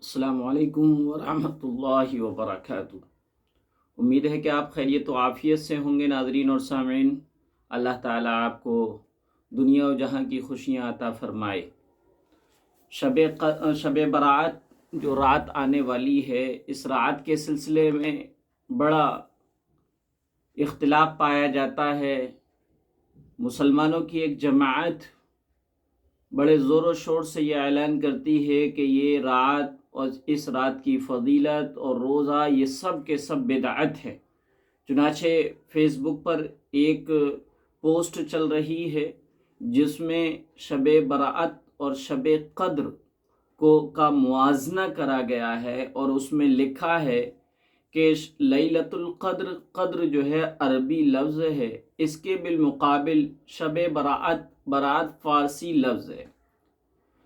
السلام علیکم ورحمۃ اللہ وبرکاتہ۔ امید ہے کہ آپ خیریت و عافیت سے ہوں گے ناظرین اور سامعین۔ اللہ تعالیٰ آپ کو دنیا و جہاں کی خوشیاں عطا فرمائے۔ شب برات جو رات آنے والی ہے، اس رات کے سلسلے میں بڑا اختلاف پایا جاتا ہے۔ مسلمانوں کی ایک جماعت بڑے زور و شور سے یہ اعلان کرتی ہے کہ یہ رات اور اس رات کی فضیلت اور روزہ یہ سب کے سب بدعت ہے۔ چنانچہ فیس بک پر ایک پوسٹ چل رہی ہے جس میں شب برات اور شب قدر کا موازنہ کرا گیا ہے، اور اس میں لکھا ہے کہ لیلۃ القدر، قدر جو ہے عربی لفظ ہے، اس کے بالمقابل شب برات فارسی لفظ ہے۔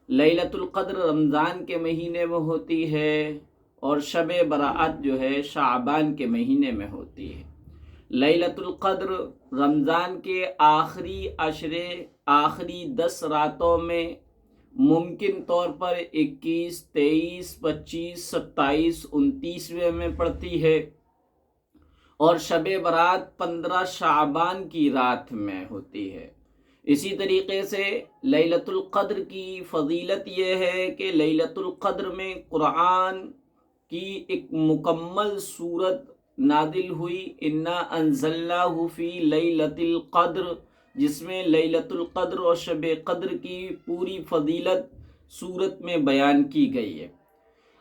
لیلۃ القدر رمضان کے مہینے میں ہوتی ہے اور شب برات جو ہے شعبان کے مہینے میں ہوتی ہے۔ لیلۃ القدر رمضان کے آخری عشرے، آخری 10 راتوں میں ممکن طور پر 21، 23، 25، 27، 29 میں پڑتی ہے، اور شب برات 15 شعبان کی رات میں ہوتی ہے۔ اسی طریقے سے لیلۃ القدر کی فضیلت یہ ہے کہ لیلۃ القدر میں قرآن کی ایک مکمل سورت نازل ہوئی، انا انزلناہ فی لیلۃ القدر، جس میں لیلۃ القدر اور شب قدر کی پوری فضیلت سورت میں بیان کی گئی ہے۔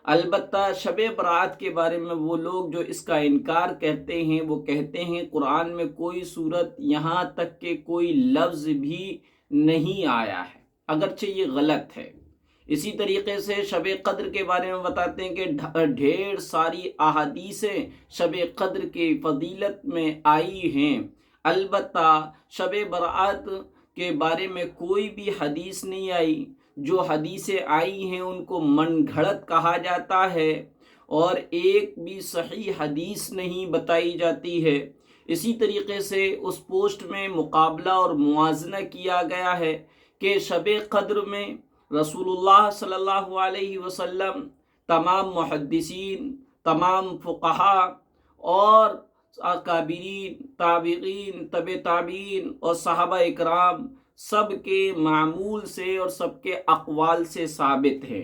البتہ شب برات کے بارے میں وہ لوگ جو اس کا انکار کرتے ہیں، وہ کہتے ہیں قرآن میں کوئی صورت، یہاں تک کہ کوئی لفظ بھی نہیں آیا ہے، اگرچہ یہ غلط ہے۔ اسی طریقے سے شب قدر کے بارے میں بتاتے ہیں کہ ڈھیر ساری احادیثیں شب قدر کی فضیلت میں آئی ہیں، البتہ شب برات کے بارے میں کوئی بھی حدیث نہیں آئی۔ جو حدیثیں آئی ہیں ان کو من گھڑت کہا جاتا ہے، اور ایک بھی صحیح حدیث نہیں بتائی جاتی ہے۔ اسی طریقے سے اس پوسٹ میں مقابلہ اور موازنہ کیا گیا ہے کہ شب قدر میں رسول اللہ صلی اللہ علیہ وسلم، تمام محدثین، تمام فقہا اور اکابرین، تابعین، تبع تابعین اور صحابہ اکرام سب کے معمول سے اور سب کے اقوال سے ثابت ہے،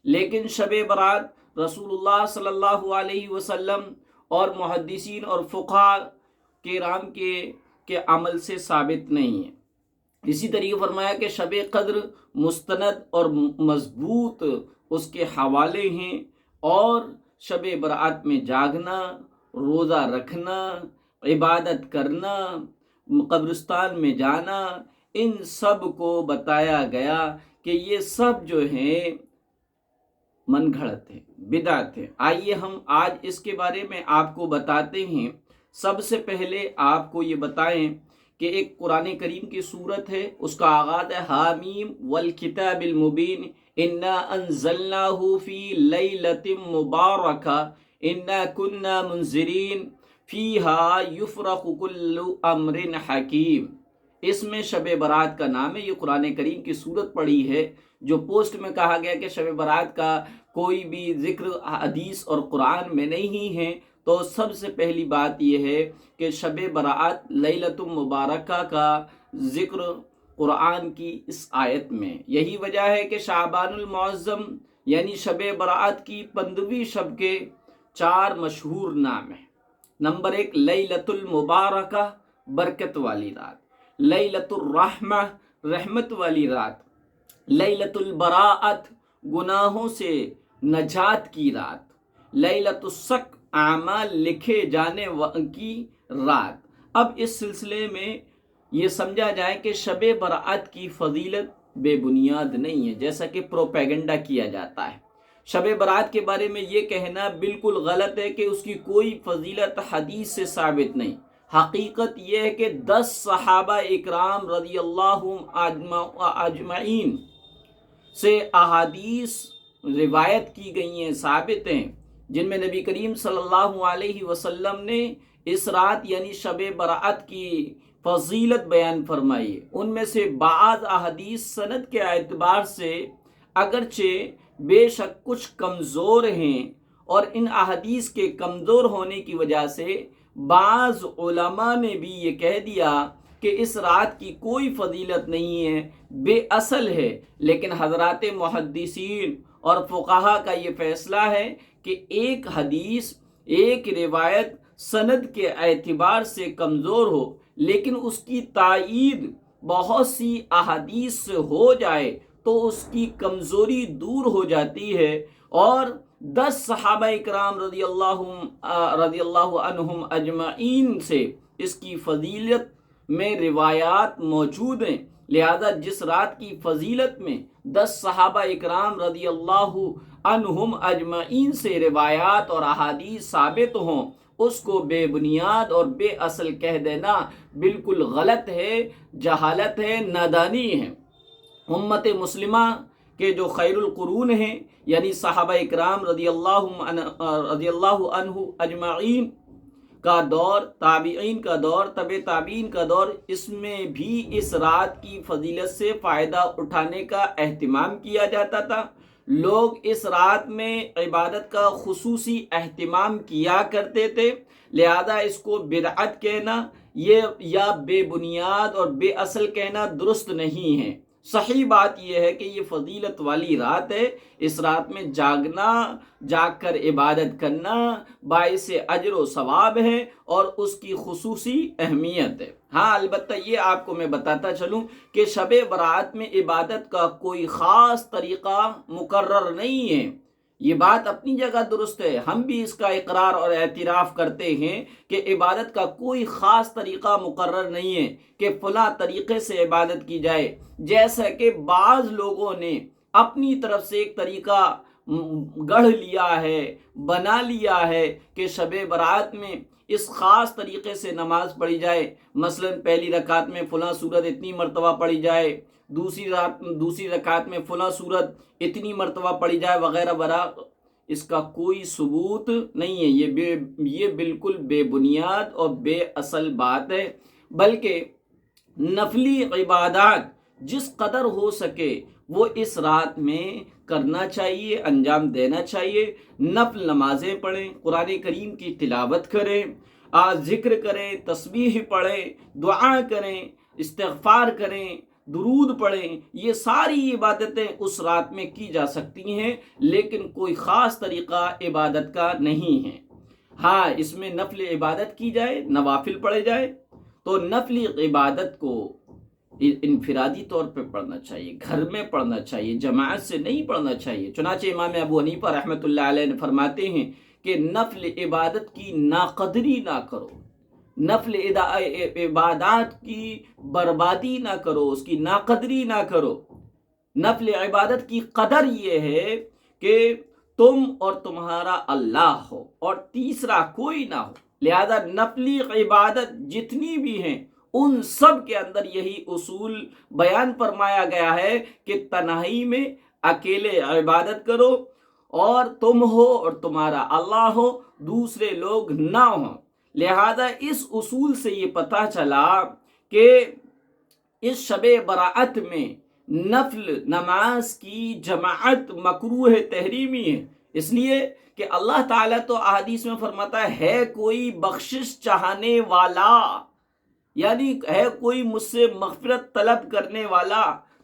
لیکن شب برات رسول اللہ صلی اللہ علیہ وسلم اور محدثین اور فقہا کرام کے عمل سے ثابت نہیں ہے۔ اسی طریقے فرمایا کہ شب قدر مستند اور مضبوط اس کے حوالے ہیں، اور شب برات میں جاگنا، روزہ رکھنا، عبادت کرنا، قبرستان میں جانا، ان سب کو بتایا گیا کہ یہ سب جو ہیں من گھڑت ہے، بدعت ہے۔ آئیے ہم آج اس کے بارے میں آپ کو بتاتے ہیں۔ سب سے پہلے آپ کو یہ بتائیں کہ ایک قرآن کریم کی سورت ہے، اس کا آغاز ہے حامیم والکتاب المبین، انا انزلناہ فی لیلۃ مبارکہ انا کنا منذرین فیہا یفرق کل امر حکیم۔ اس میں شب برات کا نام ہے۔ یہ قرآن کریم کی سورت پڑھی ہے۔ جو پوسٹ میں کہا گیا کہ شب برات کا کوئی بھی ذکر حدیث اور قرآن میں نہیں ہے، تو سب سے پہلی بات یہ ہے کہ شب برات لیلۃ مبارکہ کا ذکر قرآن کی اس آیت میں۔ یہی وجہ ہے کہ شعبان المعظم یعنی شب برات کی 15ویں شب کے 4 مشہور نام ہیں۔ نمبر 1 لیلۃ المبارکہ، برکت والی رات، لیلۃ الرحمہ، رحمت والی رات، لیلۃ البراءت، گناہوں سے نجات کی رات، لیلۃ الصق، اعمال لکھے جانے کی رات۔ اب اس سلسلے میں یہ سمجھا جائے کہ شب برات کی فضیلت بے بنیاد نہیں ہے، جیسا کہ پروپیگنڈا کیا جاتا ہے۔ شب برات کے بارے میں یہ کہنا بالکل غلط ہے کہ اس کی کوئی فضیلت حدیث سے ثابت نہیں۔ حقیقت یہ ہے کہ 10 صحابہ اکرام رضی اللہ اجمعین سے احادیث روایت کی گئی ہیں، ثابت ہیں، جن میں نبی کریم صلی اللہ علیہ وسلم نے اس رات یعنی شب برات کی فضیلت بیان فرمائی۔ ان میں سے بعض احادیث سند کے اعتبار سے اگرچہ بے شک کچھ کمزور ہیں، اور ان احادیث کے کمزور ہونے کی وجہ سے بعض علماء نے بھی یہ کہہ دیا کہ اس رات کی کوئی فضیلت نہیں ہے، بے اصل ہے۔ لیکن حضرات محدثین اور فقہا کا یہ فیصلہ ہے کہ ایک حدیث، ایک روایت سند کے اعتبار سے کمزور ہو، لیکن اس کی تائید بہت سی احادیث سے ہو جائے تو اس کی کمزوری دور ہو جاتی ہے۔ اور 10 صحابہ اکرام رضی اللہ عنہم اجمعین سے اس کی فضیلت میں روایات موجود ہیں، لہذا جس رات کی فضیلت میں 10 صحابہ اکرام رضی اللہ عنہم اجمعین سے روایات اور احادیث ثابت ہوں، اس کو بے بنیاد اور بے اصل کہہ دینا بالکل غلط ہے، جہالت ہے، نادانی ہے۔ امت مسلمہ کے جو خیر القرون ہیں، یعنی صحابہ اکرام رضی اللہ عنہ اجمعین کا دور، تابعین کا دور، تبع تابعین کا دور، اس میں بھی اس رات کی فضیلت سے فائدہ اٹھانے کا اہتمام کیا جاتا تھا۔ لوگ اس رات میں عبادت کا خصوصی اہتمام کیا کرتے تھے، لہذا اس کو بدعت کہنا یا بے بنیاد اور بے اصل کہنا درست نہیں ہے۔ صحیح بات یہ ہے کہ یہ فضیلت والی رات ہے، اس رات میں جاگنا، جاگ کر عبادت کرنا باعث اجر و ثواب ہے اور اس کی خصوصی اہمیت ہے۔ ہاں، البتہ یہ آپ کو میں بتاتا چلوں کہ شب برات میں عبادت کا کوئی خاص طریقہ مقرر نہیں ہے۔ یہ بات اپنی جگہ درست ہے، ہم بھی اس کا اقرار اور اعتراف کرتے ہیں کہ عبادت کا کوئی خاص طریقہ مقرر نہیں ہے کہ فلاں طریقے سے عبادت کی جائے، جیسا کہ بعض لوگوں نے اپنی طرف سے ایک طریقہ گڑھ لیا ہے، بنا لیا ہے کہ شب برات میں اس خاص طریقے سے نماز پڑھی جائے، مثلا پہلی رکعت میں فلاں سورت اتنی مرتبہ پڑھی جائے، دوسری رکعت میں فلاں سورت اتنی مرتبہ پڑھی جائے، وغیرہ وغیرہ۔ اس کا کوئی ثبوت نہیں ہے، یہ بالکل بے بنیاد اور بے اصل بات ہے۔ بلکہ نفلی عبادات جس قدر ہو سکے وہ اس رات میں کرنا چاہیے، انجام دینا چاہیے۔ نفل نمازیں پڑھیں، قرآن کریم کی تلاوت کریں، ذکر کریں، تسبیح پڑھیں، دعا کریں، استغفار کریں، درود پڑھیں، یہ ساری عبادتیں اس رات میں کی جا سکتی ہیں، لیکن کوئی خاص طریقہ عبادت کا نہیں ہے۔ ہاں، اس میں نفل عبادت کی جائے، نوافل پڑھے جائے، تو نفلی عبادت کو انفرادی طور پہ پڑھنا چاہیے، گھر میں پڑھنا چاہیے، جماعت سے نہیں پڑھنا چاہیے۔ چنانچہ امام ابو حنیفہ رحمۃ اللہ علیہ نے فرماتے ہیں کہ نفل عبادت کی ناقدری نہ کرو، نفل عبادات کی بربادی نہ کرو، اس کی ناقدری نہ کرو۔ نفل عبادت کی قدر یہ ہے کہ تم اور تمہارا اللہ ہو اور تیسرا کوئی نہ ہو، لہذا نفلی عبادت جتنی بھی ہیں ان سب کے اندر یہی اصول بیان فرمایا گیا ہے کہ تنہائی میں اکیلے عبادت کرو، اور تم ہو اور تمہارا اللہ ہو، دوسرے لوگ نہ ہوں۔ لہذا اس اصول سے یہ پتہ چلا کہ اس شب برات میں نفل نماز کی جماعت مکروہ تحریمی ہے، اس لیے کہ اللہ تعالیٰ تو احادیث میں فرماتا ہے کوئی بخشش چاہنے والا، یعنی ہے کوئی مجھ سے مغفرت طلب کرنے والا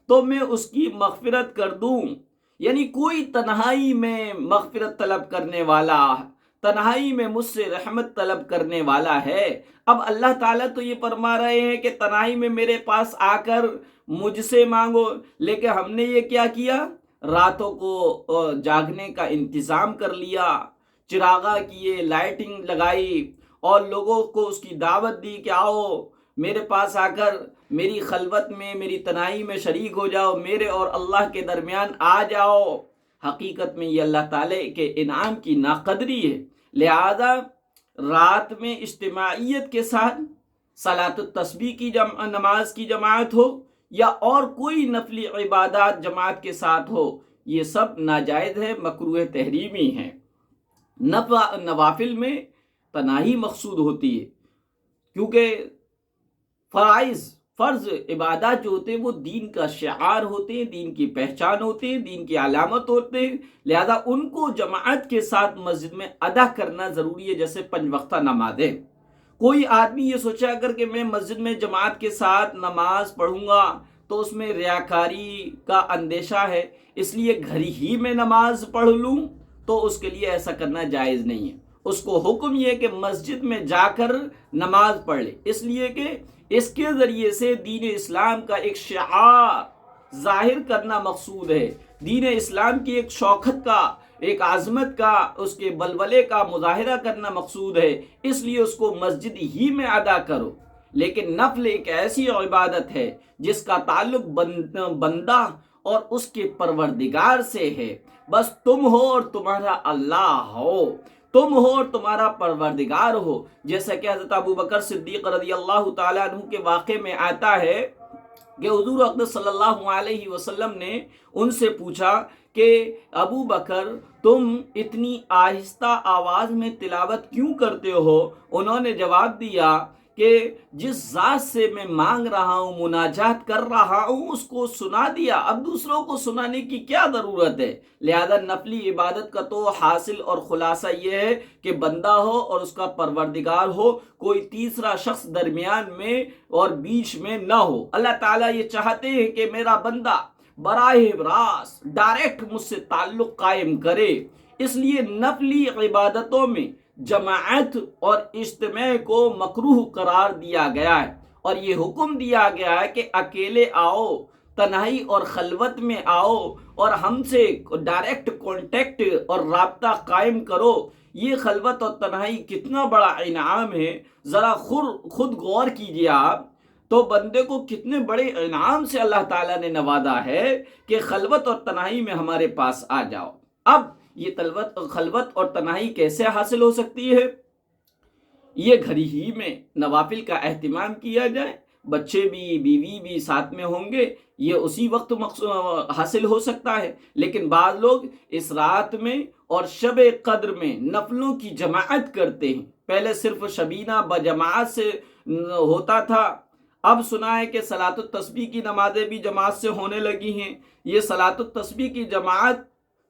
تو میں اس کی مغفرت کر دوں، یعنی کوئی تنہائی میں مغفرت طلب کرنے والا، تنہائی میں مجھ سے رحمت طلب کرنے والا ہے۔ اب اللہ تعالیٰ تو یہ فرما رہے ہیں کہ تنہائی میں میرے پاس آ کر مجھ سے مانگو، لیکن ہم نے یہ کیا کیا؟ راتوں کو جاگنے کا انتظام کر لیا، چراغاں کیے، لائٹنگ لگائی اور لوگوں کو اس کی دعوت دی کہ آؤ میرے پاس آ کر میری خلوت میں، میری تنہائی میں شریک ہو جاؤ، میرے اور اللہ کے درمیان آ جاؤ۔ حقیقت میں یہ اللہ تعالیٰ کے انعام کی ناقدری ہے۔ لہذا رات میں اجتماعیت کے ساتھ صلاۃ التسبیح کی نماز کی جماعت ہو یا اور کوئی نفلی عبادات جماعت کے ساتھ ہو، یہ سب ناجائز ہے، مکروہ تحریمی ہیں۔ نوافل میں تنہائی مقصود ہوتی ہے، کیونکہ فرائض فرض عبادات جو ہوتے ہیں وہ دین کا شعار ہوتے ہیں، دین کی پہچان ہوتے ہیں، دین کی علامت ہوتے ہیں، لہذا ان کو جماعت کے ساتھ مسجد میں ادا کرنا ضروری ہے، جیسے 5 وقتہ نمازیں۔ کوئی آدمی یہ سوچا اگر کہ میں مسجد میں جماعت کے ساتھ نماز پڑھوں گا تو اس میں ریاکاری کا اندیشہ ہے، اس لیے گھر ہی میں نماز پڑھ لوں، تو اس کے لیے ایسا کرنا جائز نہیں ہے۔ اس کو حکم یہ کہ مسجد میں جا کر نماز پڑھ لے، اس لیے کہ اس کے ذریعے سے دین اسلام کا ایک شعار ظاہر کرنا مقصود ہے، دین اسلام کی ایک شوکت کا، ایک عظمت کا، اس کے بلبلے کا مظاہرہ کرنا مقصود ہے، اس لیے اس کو مسجد ہی میں ادا کرو۔ لیکن نفل ایک ایسی عبادت ہے جس کا تعلق بندہ اور اس کے پروردگار سے ہے، بس تم ہو اور تمہارا اللہ ہو، تم ہو اور تمہارا پروردگار ہو، جیسا کہ حضرت ابو بکر صدیق رضی اللہ تعالیٰ عنہ کے واقعے میں آتا ہے کہ حضور اقدس صلی اللہ علیہ وسلم نے ان سے پوچھا کہ ابو بکر تم اتنی آہستہ آواز میں تلاوت کیوں کرتے ہو؟ انہوں نے جواب دیا کہ جس ذات سے میں مانگ رہا ہوں، مناجات کر رہا ہوں، اس کو سنا دیا، اب دوسروں کو سنانے کی کیا ضرورت ہے؟ لہذا نفلی عبادت کا تو حاصل اور خلاصہ یہ ہے کہ بندہ ہو اور اس کا پروردگار ہو، کوئی تیسرا شخص درمیان میں اور بیچ میں نہ ہو۔ اللہ تعالیٰ یہ چاہتے ہیں کہ میرا بندہ براہ راست ڈائریکٹ مجھ سے تعلق قائم کرے، اس لیے نفلی عبادتوں میں جماعت اور اجتماع کو مکروہ قرار دیا گیا ہے، اور یہ حکم دیا گیا ہے کہ اکیلے آؤ، تنہائی اور خلوت میں آؤ اور ہم سے ڈائریکٹ کانٹیکٹ اور رابطہ قائم کرو۔ یہ خلوت اور تنہائی کتنا بڑا انعام ہے، ذرا خود غور کیجئے آپ، تو بندے کو کتنے بڑے انعام سے اللہ تعالیٰ نے نوازا ہے کہ خلوت اور تنہائی میں ہمارے پاس آ جاؤ۔ اب یہ خلوت اور تنہائی کیسے حاصل ہو سکتی ہے؟ یہ گھر ہی میں نوافل کا اہتمام کیا جائے، بچے بھی، بیوی بھی ساتھ میں ہوں گے، یہ اسی وقت حاصل ہو سکتا ہے۔ لیکن بعض لوگ اس رات میں اور شب قدر میں نفلوں کی جماعت کرتے ہیں۔ پہلے صرف شبینہ بجماعت سے ہوتا تھا، اب سنا ہے کہ صلاۃ التسبیح کی نمازیں بھی جماعت سے ہونے لگی ہیں۔ یہ صلاۃ التسبیح کی جماعت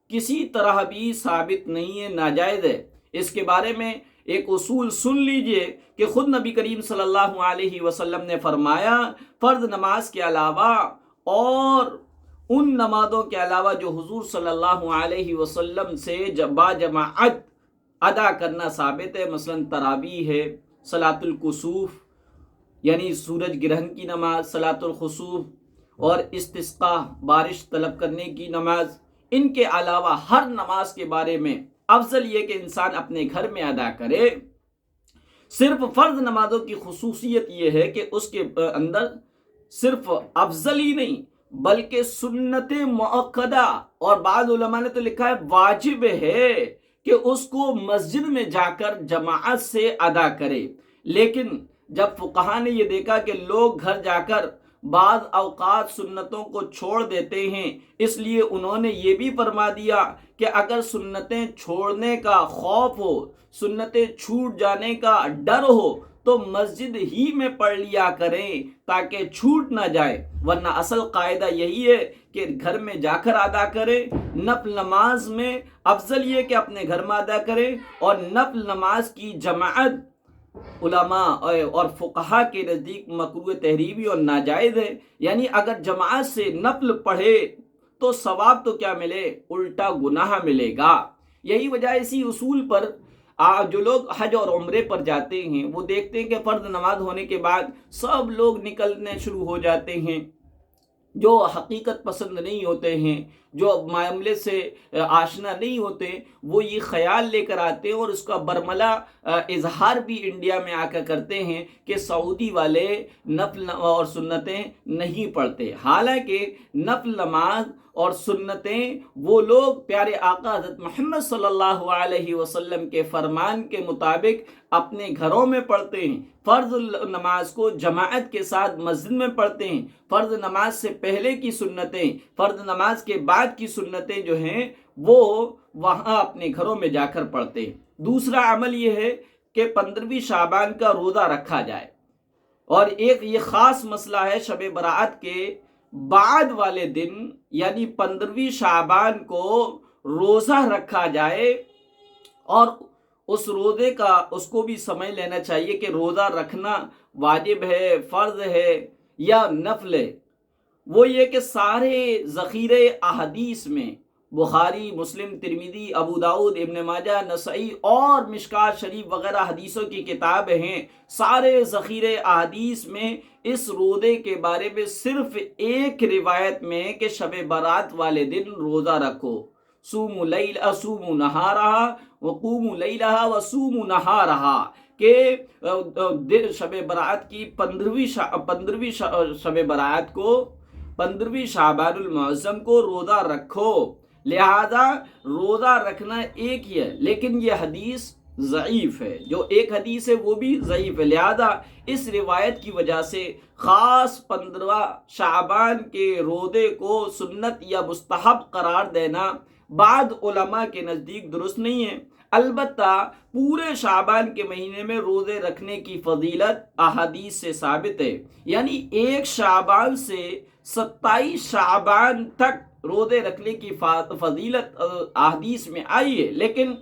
کسی طرح بھی ثابت نہیں ہے، ناجائز ہے۔ اس کے بارے میں ایک اصول سن لیجئے کہ خود نبی کریم صلی اللہ علیہ وسلم نے فرمایا، فرض نماز کے علاوہ اور ان نمازوں کے علاوہ جو حضور صلی اللہ علیہ وسلم سے با جماعت ادا کرنا ثابت ہے، مثلا تراویح ہے، صلاۃ الکسوف یعنی سورج گرہن کی نماز، صلاۃ الخسوف اور استسقاء بارش طلب کرنے کی نماز، ان کے علاوہ ہر نماز کے بارے میں افضل یہ کہ انسان اپنے گھر میں ادا کرے۔ صرف فرض نمازوں کی خصوصیت یہ ہے کہ اس کے اندر صرف افضل ہی نہیں بلکہ سنت مؤکدہ، اور بعض علماء نے تو لکھا ہے واجب ہے کہ اس کو مسجد میں جا کر جماعت سے ادا کرے۔ لیکن جب فقہا نے یہ دیکھا کہ لوگ گھر جا کر بعض اوقات سنتوں کو چھوڑ دیتے ہیں، اس لیے انہوں نے یہ بھی فرما دیا کہ اگر سنتیں چھوڑنے کا خوف ہو، سنتیں چھوٹ جانے کا ڈر ہو تو مسجد ہی میں پڑھ لیا کریں تاکہ چھوٹ نہ جائے، ورنہ اصل قاعدہ یہی ہے کہ گھر میں جا کر ادا کریں۔ نفل نماز میں افضل یہ کہ اپنے گھر میں ادا کریں، اور نفل نماز کی جماعت علماء اور فقہا کے نزدیک مکروہ تحریمی اور ناجائز ہے۔ یعنی اگر جماعت سے نفل پڑھے تو ثواب تو کیا ملے، الٹا گناہ ملے گا۔ یہی وجہ اسی اصول پر جو لوگ حج اور عمرے پر جاتے ہیں وہ دیکھتے ہیں کہ فرض نماز ہونے کے بعد سب لوگ نکلنے شروع ہو جاتے ہیں، جو حقیقت پسند نہیں ہوتے ہیں، جو معاملے سے آشنا نہیں ہوتے، وہ یہ خیال لے کر آتے ہیں اور اس کا برملا اظہار بھی انڈیا میں آ کر کرتے ہیں کہ سعودی والے نفل اور سنتیں نہیں پڑھتے۔ حالانکہ نفل نماز اور سنتیں وہ لوگ پیارے آقا حضرت محمد صلی اللہ علیہ وسلم کے فرمان کے مطابق اپنے گھروں میں پڑھتے ہیں۔ فرض نماز کو جماعت کے ساتھ مسجد میں پڑھتے ہیں، فرض نماز سے پہلے کی سنتیں، فرض نماز کے بعد کی سنتیں جو ہیں وہ وہاں اپنے گھروں میں جا کر پڑھتے ہیں۔ دوسرا عمل یہ ہے کہ 15ویں شعبان کا روزہ رکھا جائے۔ اور ایک یہ خاص مسئلہ ہے شب برات کے بعد والے دن، یعنی 15ویں شعبان کو روزہ رکھا جائے، اور اس روزے کا اس کو بھی سمجھ لینا چاہیے کہ روزہ رکھنا واجب ہے، فرض ہے یا نفل ہے۔ وہ یہ کہ سارے ذخیرے احادیث میں، بخاری، مسلم، ترمذی، ابو داؤد، ابن ماجہ، نسائی اور مشکات شریف وغیرہ حدیثوں کی کتابیں ہیں، سارے ذخیرے احادیث میں اس روزے کے بارے میں صرف ایک روایت میں ہے کہ شب برات والے دن روزہ رکھو، صوموا نہارہا وقوموا لیلہا وصوموا نہارہا، کہ شب برات کی 15ویں شب برات کو، 15ویں شعبان المعظم کو روزہ رکھو۔ لہذا روزہ رکھنا ایک ہی ہے، لیکن یہ حدیث ضعیف ہے، جو ایک حدیث ہے وہ بھی ضعیف ہے۔ لہذا اس روایت کی وجہ سے خاص 15واں شعبان کے روزے کو سنت یا مستحب قرار دینا بعض علماء کے نزدیک درست نہیں ہے۔ البتہ پورے شعبان کے مہینے میں روزے رکھنے کی فضیلت احادیث سے ثابت ہے، یعنی 1 شعبان سے 27 شعبان تک روزے رکھنے کی فضیلت احادیث میں آئی ہے، لیکن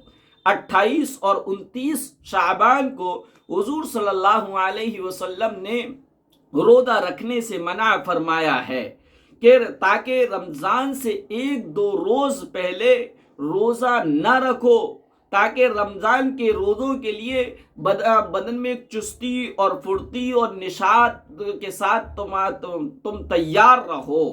28 اور 29 شعبان کو حضور صلی اللہ علیہ وسلم نے روزہ رکھنے سے منع فرمایا ہے، کہ تاکہ رمضان سے 1-2 روز پہلے روزہ نہ رکھو، تاکہ رمضان کے روزوں کے لیے بدن میں چستی اور پھرتی اور نشاط کے ساتھ تم تیار رہو۔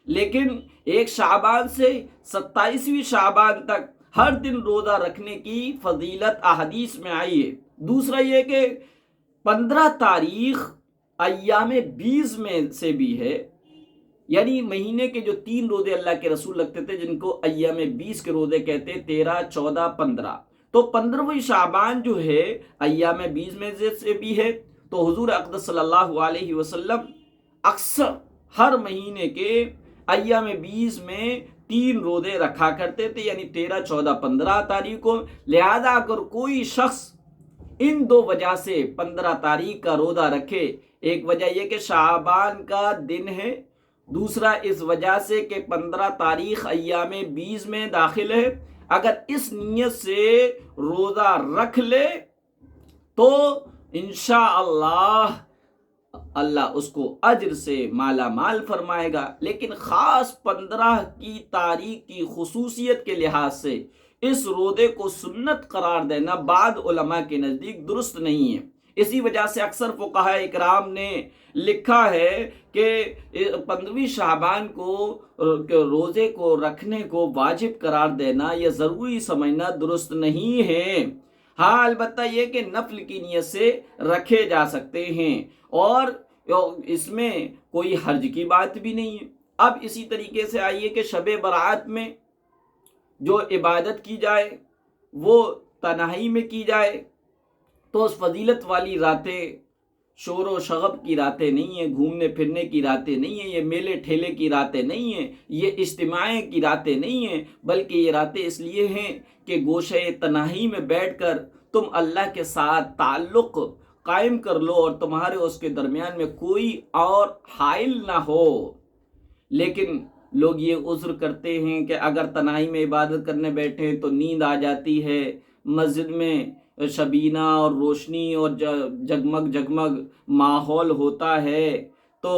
لیکن 1 شعبان سے 27ویں شعبان تک ہر دن روزہ رکھنے کی فضیلت احادیث میں آئی ہے۔ دوسرا یہ کہ 15 تاریخ ایام 20 میں سے بھی ہے، یعنی مہینے کے جو 3 روزے اللہ کے رسول رکھتے تھے، جن کو ایام 20 کے روزے کہتے ہیں، 13، 14، 15، تو 15ویں شعبان جو ہے ایام 20 میں سے بھی ہے۔ تو حضور اقدس صلی اللہ علیہ وسلم اکثر ہر مہینے کے ایام 20 میں 3 روزے رکھا کرتے تھے، یعنی 13، 14، 15 تاریخ کو۔ لہذا اگر کوئی شخص ان 2 وجہ سے 15 تاریخ کا روزہ رکھے، ایک وجہ یہ کہ شعبان کا دن ہے، دوسرا اس وجہ سے کہ 15 تاریخ ایام 20 میں داخل ہے، اگر اس نیت سے روزہ رکھ لے تو انشاءاللہ اللہ اس کو اجر سے مالا مال فرمائے گا۔ لیکن خاص 15 کی تاریخ کی خصوصیت کے لحاظ سے اس روزے کو سنت قرار دینا بعض علماء کے نزدیک درست نہیں ہے۔ اسی وجہ سے اکثر فقہاء اکرام نے لکھا ہے کہ 15ویں شعبان کو روزے کو رکھنے کو واجب قرار دینا یا ضروری سمجھنا درست نہیں ہے۔ ہاں البتہ یہ کہ نفل کی نیت سے رکھے جا سکتے ہیں، اور اس میں کوئی حرج کی بات بھی نہیں ہے۔ اب اسی طریقے سے آئیے کہ شب برات میں جو عبادت کی جائے وہ تنہائی میں کی جائے، تو اس فضیلت والی راتیں شور و شغب کی راتیں نہیں ہیں، گھومنے پھرنے کی راتیں نہیں ہیں، یہ میلے ٹھیلے کی راتیں نہیں ہیں، یہ اجتماع کی راتیں نہیں ہیں، بلکہ یہ راتیں اس لیے ہیں کہ گوشے تنہائی میں بیٹھ کر تم اللہ کے ساتھ تعلق قائم کر لو اور تمہارے اس کے درمیان میں کوئی اور حائل نہ ہو۔ لیکن لوگ یہ عذر کرتے ہیں کہ اگر تنہائی میں عبادت کرنے بیٹھے تو نیند آ جاتی ہے، مسجد میں شبینہ اور روشنی اور جگمگ ماحول ہوتا ہے، تو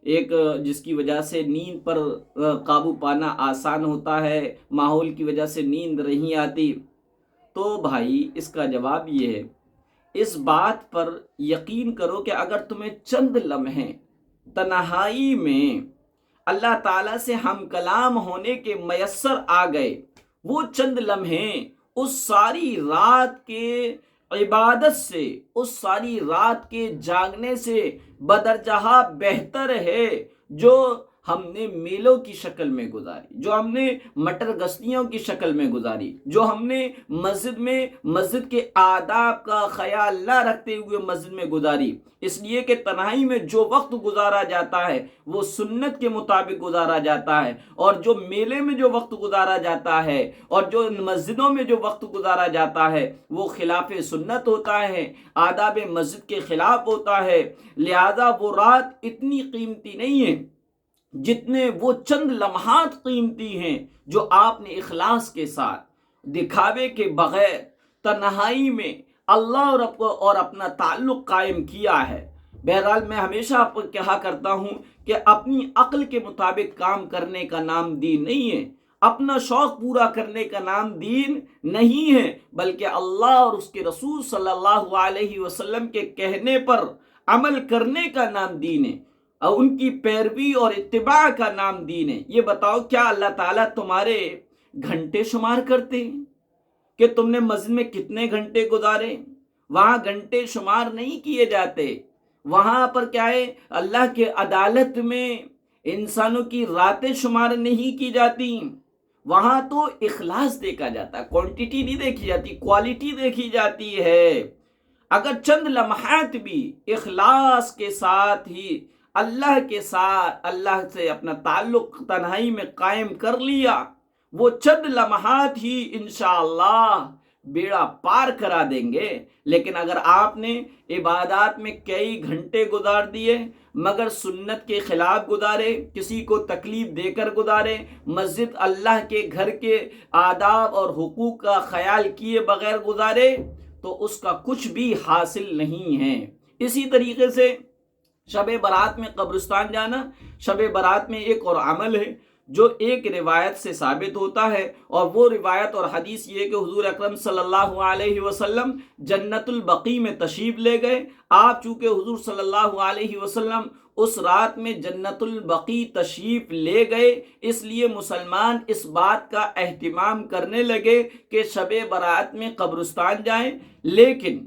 ایک جس کی وجہ سے نیند پر قابو پانا آسان ہوتا ہے، ماحول کی وجہ سے نیند نہیں آتی۔ تو بھائی اس کا جواب یہ ہے، اس بات پر یقین کرو کہ اگر تمہیں چند لمحے تنہائی میں اللہ تعالیٰ سے ہم کلام ہونے کے میسر آ گئے، وہ چند لمحے اس ساری رات کے عبادت سے، اس ساری رات کے جاگنے سے بدرجہ بہتر ہے جو ہم نے میلوں کی شکل میں گزاری، جو ہم نے مٹر گشتیوں کی شکل میں گزاری، جو ہم نے مسجد کے آداب کا خیال نہ رکھتے ہوئے مسجد میں گزاری، اس لیے کہ تنہائی میں جو وقت گزارا جاتا ہے وہ سنت کے مطابق گزارا جاتا ہے، اور جو میلے میں جو وقت گزارا جاتا ہے اور جو مسجدوں میں جو وقت گزارا جاتا ہے وہ خلاف سنت ہوتا ہے، آداب مسجد کے خلاف ہوتا ہے۔ لہذا وہ رات اتنی قیمتی نہیں ہے جتنے وہ چند لمحات قیمتی ہیں جو آپ نے اخلاص کے ساتھ، دکھاوے کے بغیر، تنہائی میں اللہ اور اپنا تعلق قائم کیا ہے۔ بہرحال میں ہمیشہ آپ کو کہا کرتا ہوں کہ اپنی عقل کے مطابق کام کرنے کا نام دین نہیں ہے، اپنا شوق پورا کرنے کا نام دین نہیں ہے، بلکہ اللہ اور اس کے رسول صلی اللہ علیہ وسلم کے کہنے پر عمل کرنے کا نام دین ہے، اور ان کی پیروی اور اتباع کا نام دین ہے۔ یہ بتاؤ کیا اللہ تعالیٰ تمہارے گھنٹے شمار کرتے ہیں کہ تم نے مسجد میں کتنے گھنٹے گزارے؟ وہاں گھنٹے شمار نہیں کیے جاتے، وہاں پر کیا ہے، اللہ کے عدالت میں انسانوں کی راتیں شمار نہیں کی جاتی، وہاں تو اخلاص دیکھا جاتا ہے، کوانٹیٹی نہیں دیکھی جاتی، کوالٹی دیکھی جاتی ہے۔ اگر چند لمحات بھی اخلاص کے ساتھ ہی اللہ کے ساتھ، اللہ سے اپنا تعلق تنہائی میں قائم کر لیا، وہ چند لمحات ہی انشاءاللہ بیڑا پار کرا دیں گے۔ لیکن اگر آپ نے عبادات میں کئی گھنٹے گزار دیے مگر سنت کے خلاف گزارے، کسی کو تکلیف دے کر گزارے، مسجد اللہ کے گھر کے آداب اور حقوق کا خیال کیے بغیر گزارے، تو اس کا کچھ بھی حاصل نہیں ہے۔ اسی طریقے سے شب برات میں قبرستان جانا، شب برات میں ایک اور عمل ہے جو ایک روایت سے ثابت ہوتا ہے، اور وہ روایت اور حدیث یہ کہ حضور اکرم صلی اللہ علیہ وسلم جنت البقیع میں تشریف لے گئے۔ آپ چونکہ حضور صلی اللہ علیہ وسلم اس رات میں جنت البقیع تشریف لے گئے، اس لیے مسلمان اس بات کا اہتمام کرنے لگے کہ شب برات میں قبرستان جائیں۔ لیکن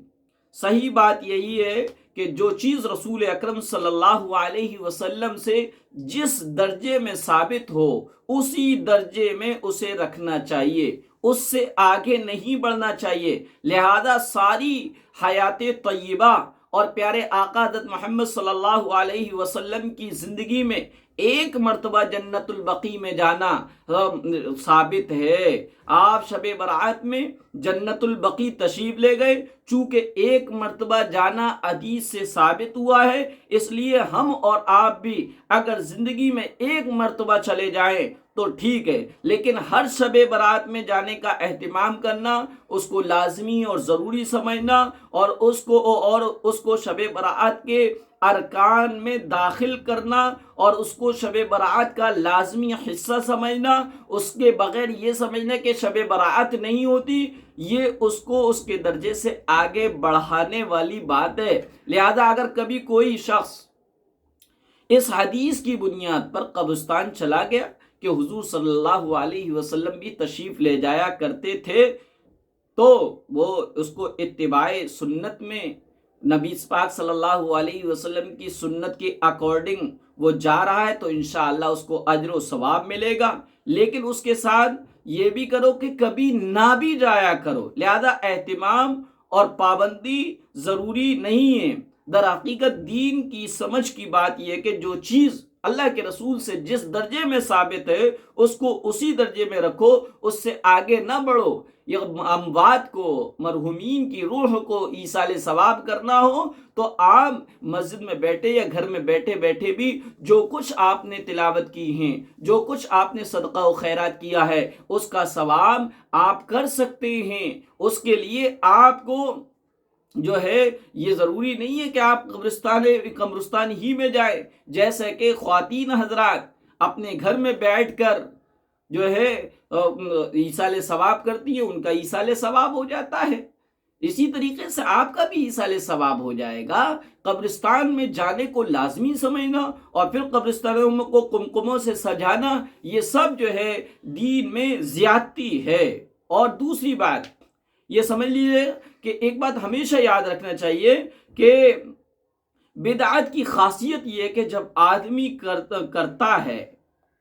صحیح بات یہی ہے کہ جو چیز رسول اکرم صلی اللہ علیہ وسلم سے جس درجے میں ثابت ہو اسی درجے میں اسے رکھنا چاہیے، اس سے آگے نہیں بڑھنا چاہیے۔ لہذا ساری حیات طیبہ اور پیارے آقا حضرت محمد صلی اللہ علیہ وسلم کی زندگی میں ایک مرتبہ جنت البقیع میں جانا ثابت ہے۔ آپ شب برات میں جنت البقیع تشریف لے گئے، چونکہ ایک مرتبہ جانا حدیث سے ثابت ہوا ہے، اس لیے ہم اور آپ بھی اگر زندگی میں ایک مرتبہ چلے جائیں تو ٹھیک ہے، لیکن ہر شب برات میں جانے کا اہتمام کرنا، اس کو لازمی اور ضروری سمجھنا، اور اس کو شب برات کے ارکان میں داخل کرنا اور اس کو شب برات کا لازمی حصہ سمجھنا، اس کے بغیر یہ سمجھنا کہ شب برات نہیں ہوتی، یہ اس کو اس کے درجے سے آگے بڑھانے والی بات ہے۔ لہذا اگر کبھی کوئی شخص اس حدیث کی بنیاد پر قبرستان چلا گیا کہ حضور صلی اللہ علیہ وسلم بھی تشریف لے جایا کرتے تھے، تو وہ اس کو اتباع سنت میں نبی پاک صلی اللہ علیہ وسلم کی سنت کے اکارڈنگ وہ جا رہا ہے تو انشاءاللہ اس کو اجر و ثواب ملے گا۔ لیکن اس کے ساتھ یہ بھی کرو کہ کبھی نہ بھی جایا کرو۔ لہذا اہتمام اور پابندی ضروری نہیں ہے۔ در حقیقت دین کی سمجھ کی بات یہ ہے کہ جو چیز اللہ کے رسول سے جس درجے میں ثابت ہے اس کو اسی درجے میں رکھو، اس سے آگے نہ بڑھو۔ یہ اموات کو، مرحومین کی روح کو ایصال ثواب کرنا ہو تو آپ مسجد میں بیٹھے یا گھر میں بیٹھے بیٹھے بھی جو کچھ آپ نے تلاوت کی ہیں، جو کچھ آپ نے صدقہ و خیرات کیا ہے، اس کا ثواب آپ کر سکتے ہیں۔ اس کے لیے آپ کو جو ہے یہ ضروری نہیں ہے کہ آپ قبرستان ہی میں جائیں، جیسے کہ خواتین حضرات اپنے گھر میں بیٹھ کر جو ہے ایصال ثواب کرتی ہیں، ان کا ایصال ثواب ہو جاتا ہے، اسی طریقے سے آپ کا بھی ایصال ثواب ہو جائے گا۔ قبرستان میں جانے کو لازمی سمجھنا اور پھر قبرستانوں کو قمقموں سے سجانا، یہ سب جو ہے دین میں زیادتی ہے۔ اور دوسری بات یہ سمجھ لیجیے کہ ایک بات ہمیشہ یاد رکھنا چاہیے کہ بدعات کی خاصیت یہ ہے کہ جب آدمی کرتا ہے،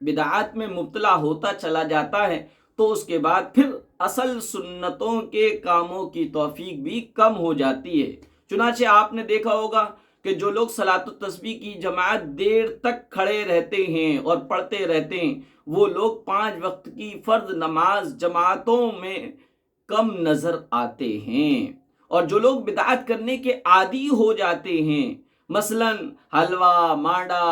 بدعات میں مبتلا ہوتا چلا جاتا ہے، تو اس کے بعد پھر اصل سنتوں کے کاموں کی توفیق بھی کم ہو جاتی ہے۔ چنانچہ آپ نے دیکھا ہوگا کہ جو لوگ صلاۃ التسبیح کی جماعت دیر تک کھڑے رہتے ہیں اور پڑھتے رہتے ہیں، وہ لوگ 5 وقت کی فرض نماز جماعتوں میں کم نظر آتے ہیں۔ اور جو لوگ بدعت کرنے کے عادی ہو جاتے ہیں، مثلا حلوہ مانڈا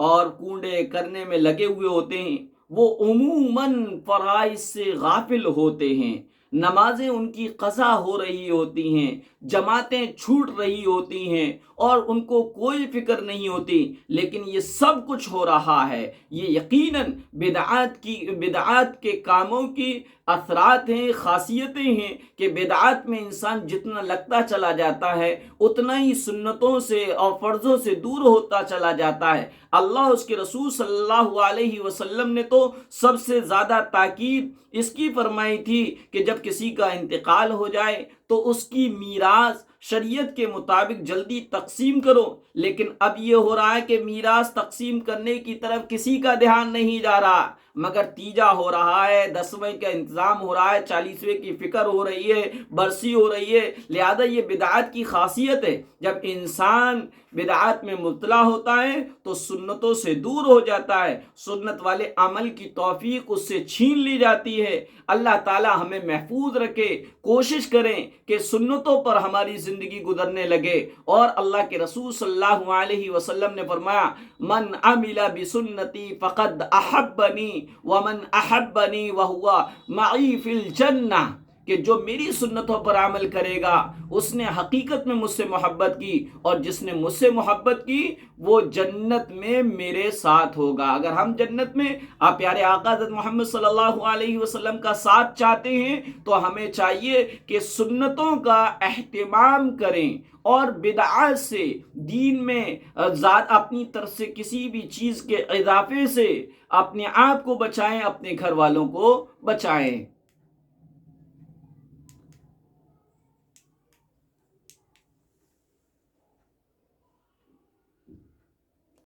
اور کنڈے کرنے میں لگے ہوئے ہوتے ہیں، وہ عموماً فرائض سے غافل ہوتے ہیں، نمازیں ان کی قضا ہو رہی ہوتی ہیں، جماعتیں چھوٹ رہی ہوتی ہیں اور ان کو کوئی فکر نہیں ہوتی، لیکن یہ سب کچھ ہو رہا ہے، یہ یقیناً بدعات کے کاموں کی اثرات ہیں، خاصیتیں ہیں کہ بدعات میں انسان جتنا لگتا چلا جاتا ہے اتنا ہی سنتوں سے اور فرضوں سے دور ہوتا چلا جاتا ہے۔ اللہ اس کے رسول صلی اللہ علیہ وسلم نے تو سب سے زیادہ تاکید اس کی فرمائی تھی کہ جب کسی کا انتقال ہو جائے تو اس کی میراث شریعت کے مطابق جلدی تقسیم کرو، لیکن اب یہ ہو رہا ہے کہ میراث تقسیم کرنے کی طرف کسی کا دھیان نہیں جا رہا، مگر تیجا ہو رہا ہے، 10ویں کا انتظام ہو رہا ہے، 40ویں کی فکر ہو رہی ہے، برسی ہو رہی ہے۔ لہذا یہ بدعات کی خاصیت ہے، جب انسان بدعات میں مبتلا ہوتا ہے تو سنتوں سے دور ہو جاتا ہے، سنت والے عمل کی توفیق اس سے چھین لی جاتی ہے۔ اللہ تعالی ہمیں محفوظ رکھے، کوشش کریں کہ سنتوں پر ہماری زندگی گزرنے لگے، اور اللہ کے رسول صلی اللہ علیہ وسلم نے فرمایا من عمل بسنتی فقد احبنی ومن احبنی وہو معی فی الجنہ، کہ جو میری سنتوں پر عمل کرے گا اس نے حقیقت میں مجھ سے محبت کی، اور جس نے مجھ سے محبت کی وہ جنت میں میرے ساتھ ہوگا۔ اگر ہم جنت میں آپ پیارے آقا حضرت محمد صلی اللہ علیہ وسلم کا ساتھ چاہتے ہیں تو ہمیں چاہیے کہ سنتوں کا اہتمام کریں اور بدعات سے، دین میں اپنی طرف سے کسی بھی چیز کے اضافے سے اپنے آپ کو بچائیں، اپنے گھر والوں کو بچائیں۔